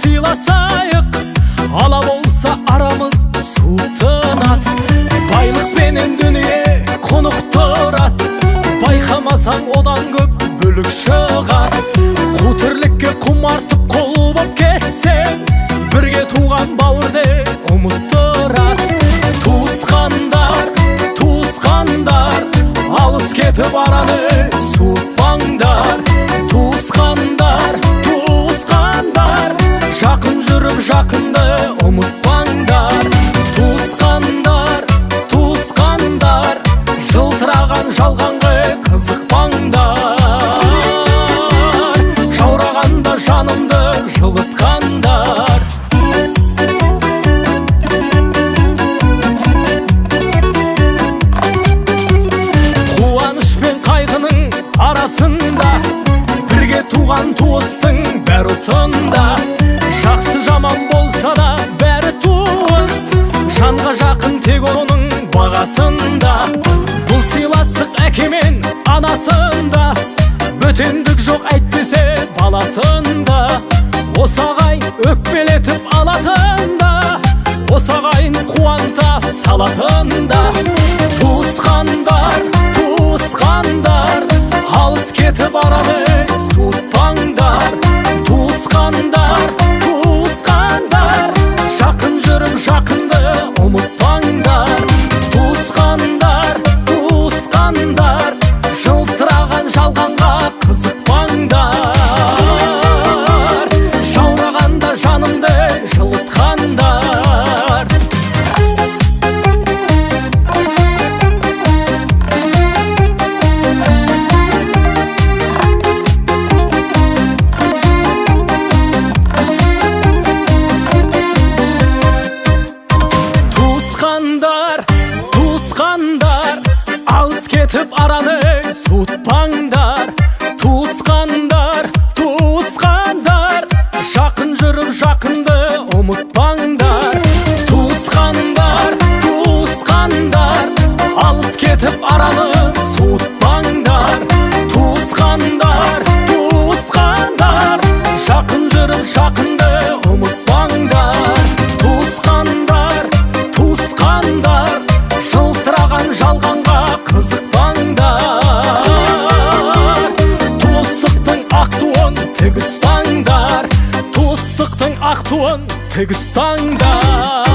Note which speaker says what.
Speaker 1: сыйласайық, ала болса арамыз суытынат. Байлық пенен дүние қонықтырат, байқамасаң одан көп бөлік шығат. Қу тірлікке құмартып құл боп кетсең, бірге туған бауырды ұмыттырат. Туысқандар, туысқандар, алыс кетіп араны суытпаңдар. Туысқандар, туысқандар, жақын жүріп жақынды ұмытпаңдар. Туысқандар, туысқандар, жылтыраған жалғанға қызықпаңдар. Жаурағанда жанымды жылытқандар. Қуаныш пен қайғының арасында, бірге туған туыстың бәрі осында. Жақсы жаман болса да бәрі туыс, жанға жақын тек оның бағасында. Бұл сыйластық әке мен анасында, бөтендік жоқ әйтпесе баласында. Осы ағайын өкпелетіп алатында, осы ағайын қуанта салатында. Туысқандар, туысқандар, алыс кетіп араны суытпаңдар. Туысқандар, туысқандар, жақын жүріп жақынды ұмытпаңдар. Туысқандар, туысқандар, жылтыраған жалғанға қызықпаңдар. Жаурағанда жанымды жылытқандар. Туысқандар, туысқандар, алыс кетіп араны суытпаңдар. Туысқандар, туысқандар, жақын жүріп жақынды ұмытпаңдар. Туысқандар, туысқандар, алыс кетіп араны суытпаңдар. Туысқандар, туысқандар, жақын жүріп жақынды ұмытпаңдар. Туысқандар, туысқандар, жылтыраған жалғанға қызықпаңдар. Туыстықтың ақ туын тік ұстаңдар. Туыстықтың ақ туын тік ұстаңдар.